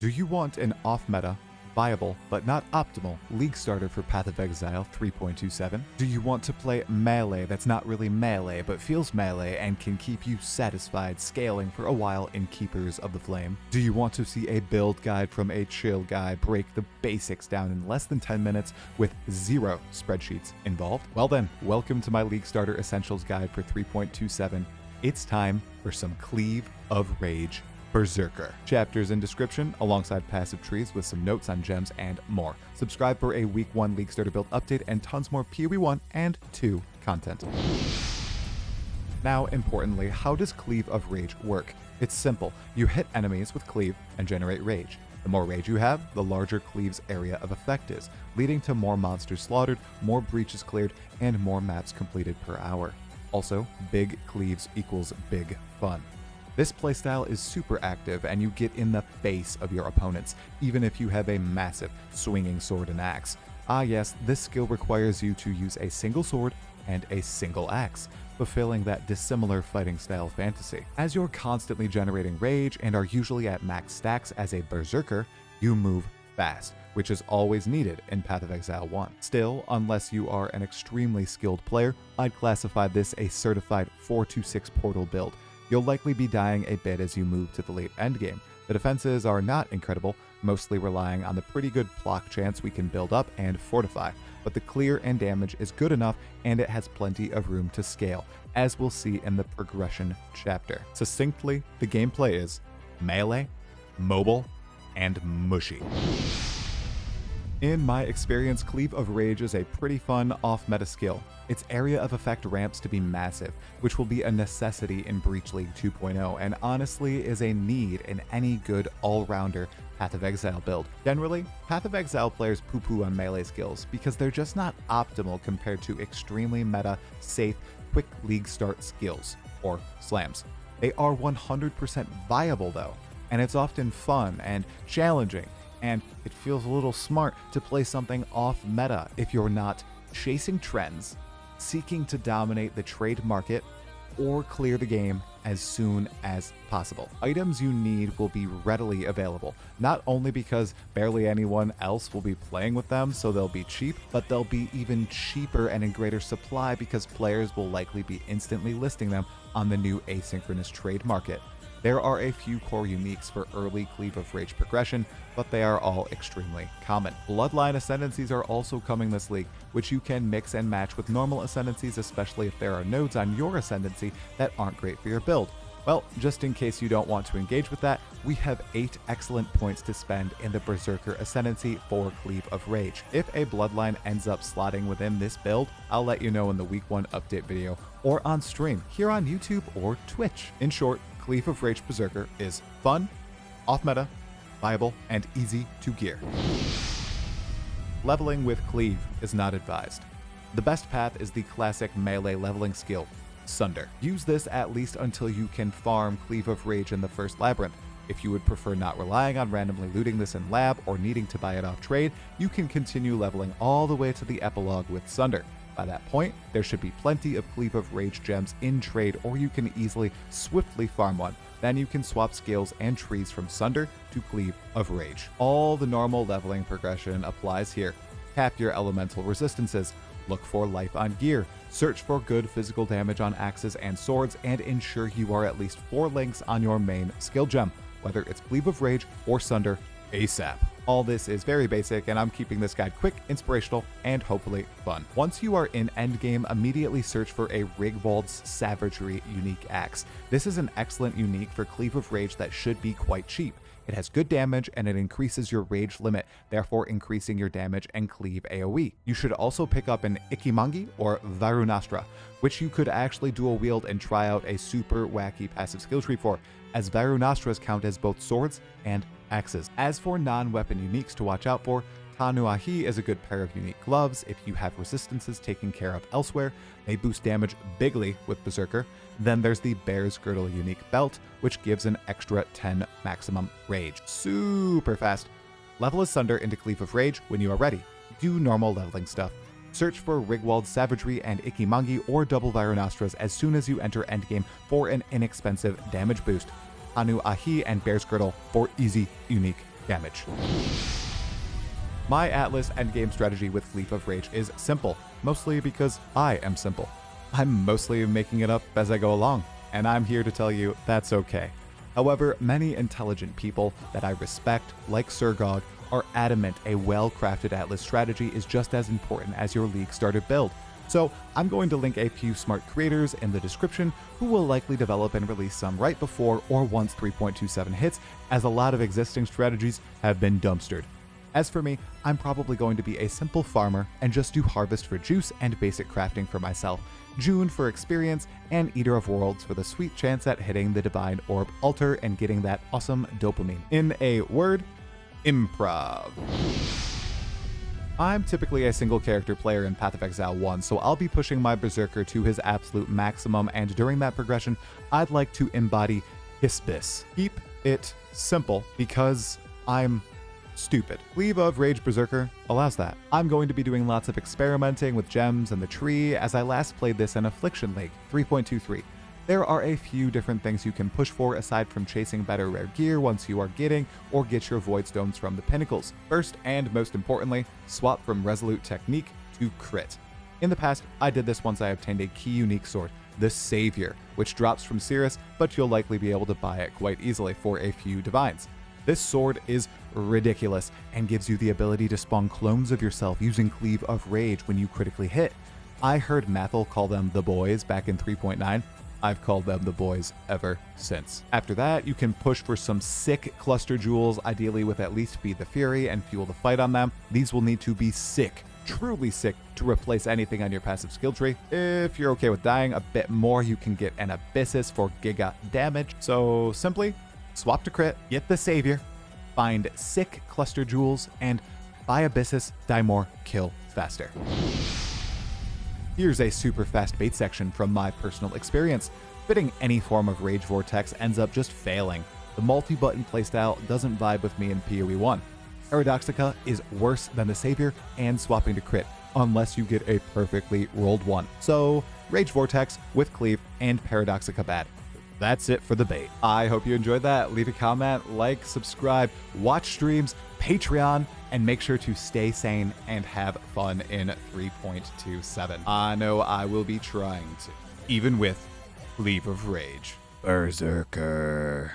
Do you want an off-meta, viable, but not optimal league starter for Path of Exile 3.27? Do you want to play melee that's not really melee but feels melee and can keep you satisfied scaling for a while in Keepers of the Flame? Do you want to see a build guide from a chill guy break the basics down in less than 10 minutes with 0 spreadsheets involved? Well then, welcome to my League Starter Essentials guide for 3.27. It's time for some Cleave of Rage Berserker. Chapters in description, alongside passive trees with some notes on gems and more. Subscribe for a week 1 League Starter build update and tons more PoE 1 and 2 content. Now, importantly, how does Cleave of Rage work? It's simple. You hit enemies with Cleave and generate rage. The more rage you have, the larger Cleave's area of effect is, leading to more monsters slaughtered, more breaches cleared, and more maps completed per hour. Also, big Cleaves equals big fun. This playstyle is super active and you get in the face of your opponents, even if you have a massive swinging sword and axe. Ah yes, this skill requires you to use a single sword and a single axe, fulfilling that dissimilar fighting style fantasy. As you're constantly generating rage and are usually at max stacks as a berserker, you move fast, which is always needed in Path of Exile 1. Still, unless you are an extremely skilled player, I'd classify this a certified 4-6 portal build. You'll likely be dying a bit as you move to the late endgame. The defenses are not incredible, mostly relying on the pretty good block chance we can build up and fortify, but the clear and damage is good enough and it has plenty of room to scale, as we'll see in the progression chapter. Succinctly, the gameplay is melee, mobile, and mushy. In my experience, Cleave of Rage is a pretty fun off-meta skill. Its area of effect ramps to be massive, which will be a necessity in Breach League 2.0, and honestly is a need in any good all-rounder Path of Exile build. Generally, Path of Exile players poo-poo on melee skills because they're just not optimal compared to extremely meta, safe, quick league start skills, or slams. They are 100% viable though, and it's often fun and challenging, and it feels a little smart to play something off meta if you're not chasing trends, seeking to dominate the trade market, or clear the game as soon as possible. Items you need will be readily available, not only because barely anyone else will be playing with them so they'll be cheap, but they'll be even cheaper and in greater supply because players will likely be instantly listing them on the new asynchronous trade market. There are a few core uniques for early Cleave of Rage progression, but they are all extremely common. Bloodline ascendancies are also coming this league, which you can mix and match with normal ascendancies, especially if there are nodes on your ascendancy that aren't great for your build. Well, just in case you don't want to engage with that, we have 8 excellent points to spend in the Berserker Ascendancy for Cleave of Rage. If a bloodline ends up slotting within this build, I'll let you know in the week 1 update video or on stream here on YouTube or Twitch. In short, Cleave of Rage Berserker is fun, off-meta, viable, and easy to gear. Leveling with Cleave is not advised. The best path is the classic melee leveling skill, Sunder. Use this at least until you can farm Cleave of Rage in the first labyrinth. If you would prefer not relying on randomly looting this in lab or needing to buy it off trade, you can continue leveling all the way to the epilogue with Sunder. By that point, there should be plenty of Cleave of Rage gems in trade, or you can easily, swiftly farm one. Then you can swap scales and trees from Sunder to Cleave of Rage. All the normal leveling progression applies here. Cap your elemental resistances, look for life on gear, search for good physical damage on axes and swords, and ensure you are at least 4 links on your main skill gem, whether it's Cleave of Rage or Sunder, ASAP. All this is very basic, and I'm keeping this guide quick, inspirational, and hopefully fun. Once you are in endgame, immediately search for a Rigwald's Savagery unique axe. This is an excellent unique for Cleave of Rage that should be quite cheap. It has good damage and it increases your rage limit, therefore increasing your damage and cleave AoE. You should also pick up an Ikimangi or Varunastra, which you could actually dual wield and try out a super wacky passive skill tree for, as Varunastras count as both swords and axes. As for non-weapon uniques to watch out for, Tanuahi is a good pair of unique gloves if you have resistances taken care of elsewhere. They boost damage bigly with Berserker. Then there's the Bear's Girdle unique belt, which gives an extra 10 maximum rage. Super fast. Level as Sunder into Cleave of Rage when you are ready. Do normal leveling stuff. Search for Rigwald's Savagery and Ikimangi or double Varunastras as soon as you enter endgame for an inexpensive damage boost. Anu Ahi and Bear's Girdle for easy, unique damage. My Atlas endgame strategy with Cleave of Rage is simple, mostly because I am simple. I'm mostly making it up as I go along, and I'm here to tell you that's okay. However, many intelligent people that I respect, like Sergog, are adamant a well-crafted Atlas strategy is just as important as your League starter build. So I'm going to link a few smart creators in the description who will likely develop and release some right before or once 3.27 hits, as a lot of existing strategies have been dumpstered. As for me, I'm probably going to be a simple farmer and just do Harvest for juice and basic crafting for myself, June for experience, and Eater of Worlds for the sweet chance at hitting the Divine Orb altar and getting that awesome dopamine. In a word, improv. I'm typically a single character player in Path of Exile 1, so I'll be pushing my Berserker to his absolute maximum, and during that progression, I'd like to embody Hispis. Keep it simple, because I'm stupid. Cleave of Rage Berserker allows that. I'm going to be doing lots of experimenting with gems and the tree, as I last played this in Affliction League 3.23. There are a few different things you can push for aside from chasing better rare gear once you are getting or get your Void Stones from the pinnacles. First and most importantly, swap from Resolute Technique to Crit. In the past, I did this once I obtained a key unique sword, the Savior, which drops from Cirrus, but you'll likely be able to buy it quite easily for a few divines. This sword is ridiculous and gives you the ability to spawn clones of yourself using Cleave of Rage when you critically hit. I heard Mathel call them the boys back in 3.9. I've called them the boys ever since. After that, you can push for some sick cluster jewels, ideally with at least Feed the Fury and Fuel the Fight on them. These will need to be sick, truly sick, to replace anything on your passive skill tree. If you're okay with dying a bit more, you can get an Abyssus for giga damage. So simply, swap to Crit, get the Savior, find sick cluster jewels, and buy Abyssus, die more, kill faster. Here's a super fast bait section from my personal experience. Fitting any form of Rage Vortex ends up just failing. The multi-button playstyle doesn't vibe with me in PoE 1. Paradoxica is worse than the Savior and swapping to Crit, unless you get a perfectly rolled one. So, Rage Vortex with Cleave and Paradoxica bad. That's it for the bait. I hope you enjoyed that. Leave a comment, like, subscribe, watch streams, Patreon, and make sure to stay sane and have fun in 3.27. I know I will be trying to, even with Cleave of Rage Berserker.